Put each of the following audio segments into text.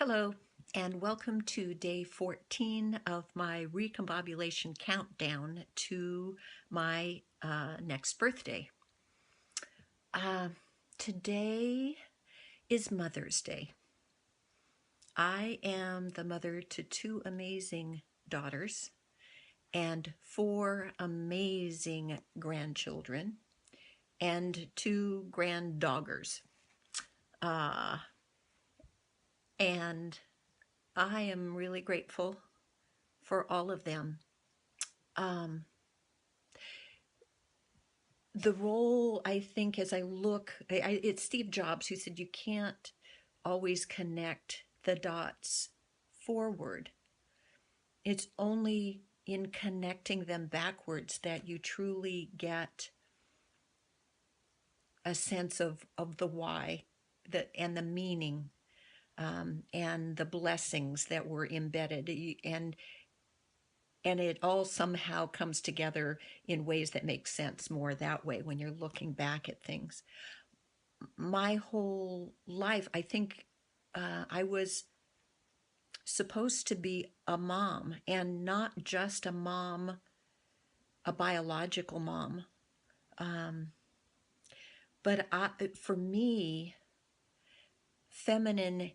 Hello, and welcome to day 14 of my recombobulation countdown to my next birthday. Uh, Today is Mother's Day. I am the mother to two amazing daughters and four amazing grandchildren and two granddoggers. Uh, and I am really grateful for all of them. Um, the role, I think, as I look, it's Steve Jobs who said you can't always connect the dots forward. It's only in connecting them backwards that you truly get a sense of the why and the meaning, and the blessings that were embedded. And it all somehow comes together in ways that make sense more that way when you're looking back at things. My whole life, I think I was supposed to be a mom, and not just a mom, a biological mom. But for me, feminine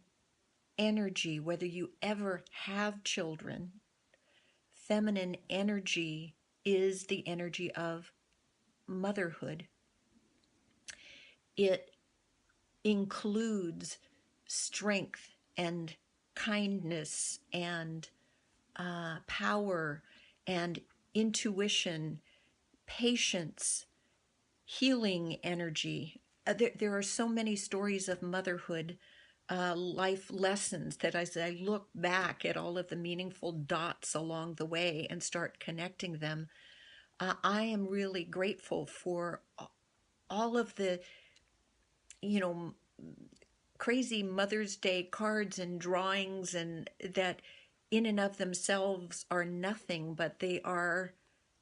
energy, whether you ever have children, feminine energy is the energy of motherhood. It includes strength and kindness and power and intuition, patience, healing energy. There are so many stories of motherhood, life lessons, that as I look back at all of the meaningful dots along the way and start connecting them, I am really grateful for all of the, you know, crazy Mother's Day cards and drawings, and that in and of themselves are nothing, but they are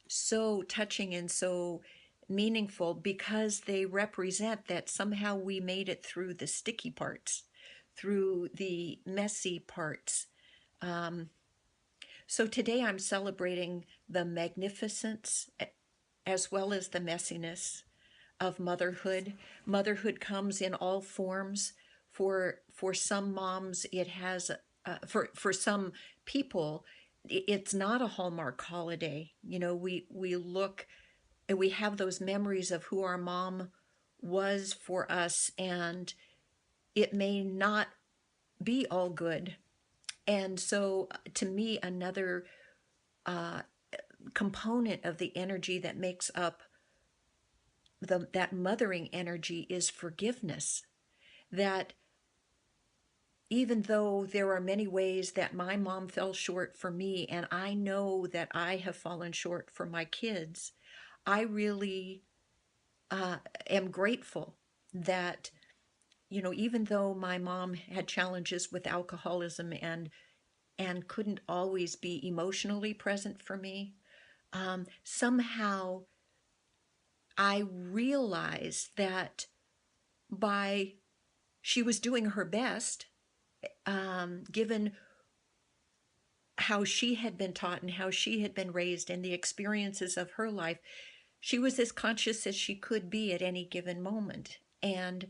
so touching and so meaningful because they represent that somehow we made it through the sticky parts, through the messy parts. So today I'm celebrating the magnificence as well as the messiness of motherhood. Motherhood comes in all forms. For some moms, it has for some people, it's not a Hallmark holiday. You know, we look and we have those memories of who our mom was for us, and it may not be all good. And so, to me, another component of the energy that makes up that mothering energy is forgiveness. That even though there are many ways that my mom fell short for me, and I know that I have fallen short for my kids, I really am grateful that, you know, even though my mom had challenges with alcoholism and couldn't always be emotionally present for me, somehow I realized that she was doing her best, given how she had been taught and how she had been raised and the experiences of her life. She was as conscious as she could be at any given moment. And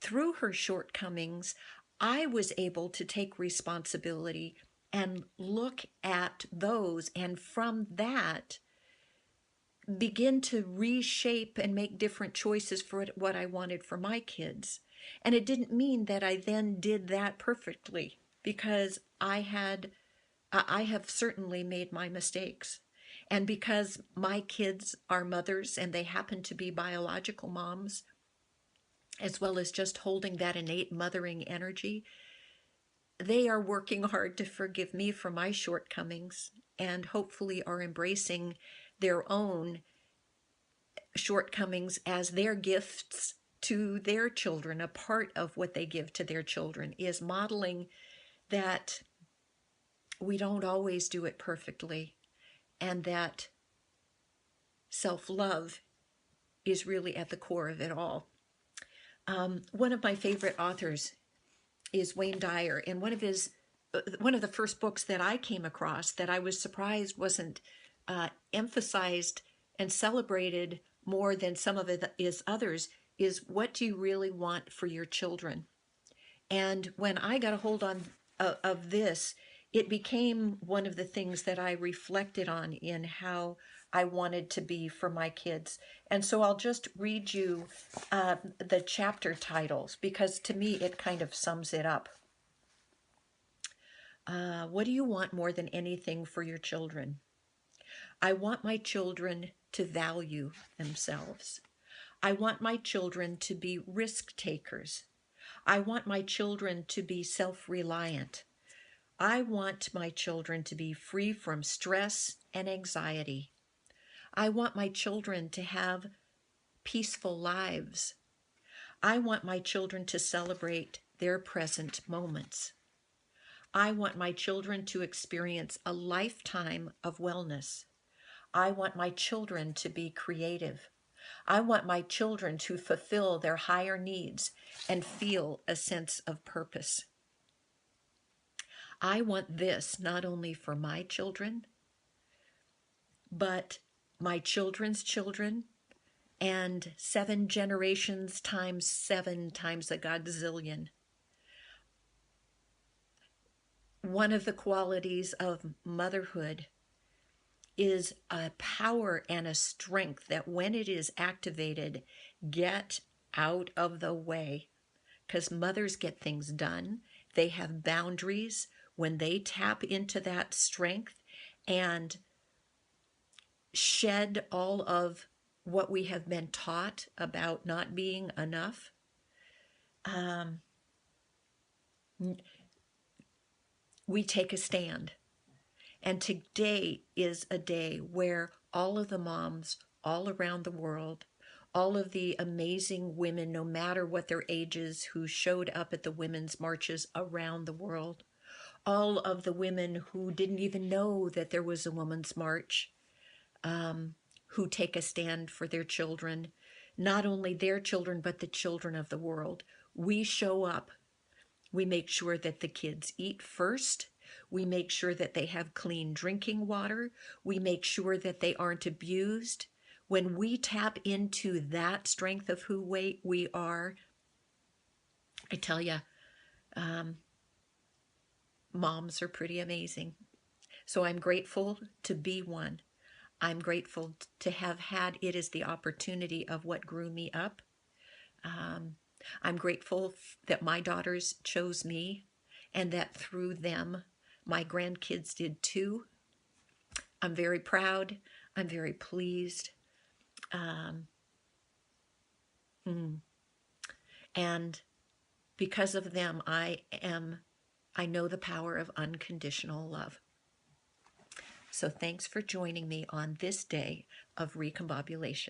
through her shortcomings, I was able to take responsibility and look at those, and from that begin to reshape and make different choices for what I wanted for my kids. And it didn't mean that I then did that perfectly, because I have certainly made my mistakes. And because my kids are mothers and they happen to be biological moms, as well as just holding that innate mothering energy, they are working hard to forgive me for my shortcomings and hopefully are embracing their own shortcomings as their gifts to their children. A part of what they give to their children is modeling that we don't always do it perfectly, and that self-love is really at the core of it all. One of my favorite authors is Wayne Dyer, and one of the first books that I came across that I was surprised wasn't emphasized and celebrated more than some of it is others, is What Do You Really Want for Your Children? And when I got a hold of this, it became one of the things that I reflected on in how I wanted to be for my kids. And so I'll just read you the chapter titles, because to me it kind of sums it up. What do you want more than anything for your children? I want my children to value themselves. I want my children to be risk takers. I want my children to be self-reliant. I want my children to be free from stress and anxiety. I want my children to have peaceful lives. I want my children to celebrate their present moments. I want my children to experience a lifetime of wellness. I want my children to be creative. I want my children to fulfill their higher needs and feel a sense of purpose. I want this not only for my children, but my children's children, and 7 generations times 7 times a godzillion. One of the qualities of motherhood is a power and a strength that when it is activated, get out of the way. Because mothers get things done. They have boundaries. When they tap into that strength and shed all of what we have been taught about not being enough, we take a stand. And today is a day where all of the moms all around the world, all of the amazing women, no matter what their ages, who showed up at the women's marches around the world, all of the women who didn't even know that there was a women's march, who take a stand for their children, not only their children, but the children of the world. We show up. We make sure that the kids eat first. We make sure that they have clean drinking water. We make sure that they aren't abused. When we tap into that strength of who we are, I tell you, moms are pretty amazing. So I'm grateful to be one. I'm grateful to have had it as the opportunity of what grew me up. I'm grateful that my daughters chose me and that through them, my grandkids did too. I'm very proud. I'm very pleased. And because of them, I know the power of unconditional love. So thanks for joining me on this day of recombobulation.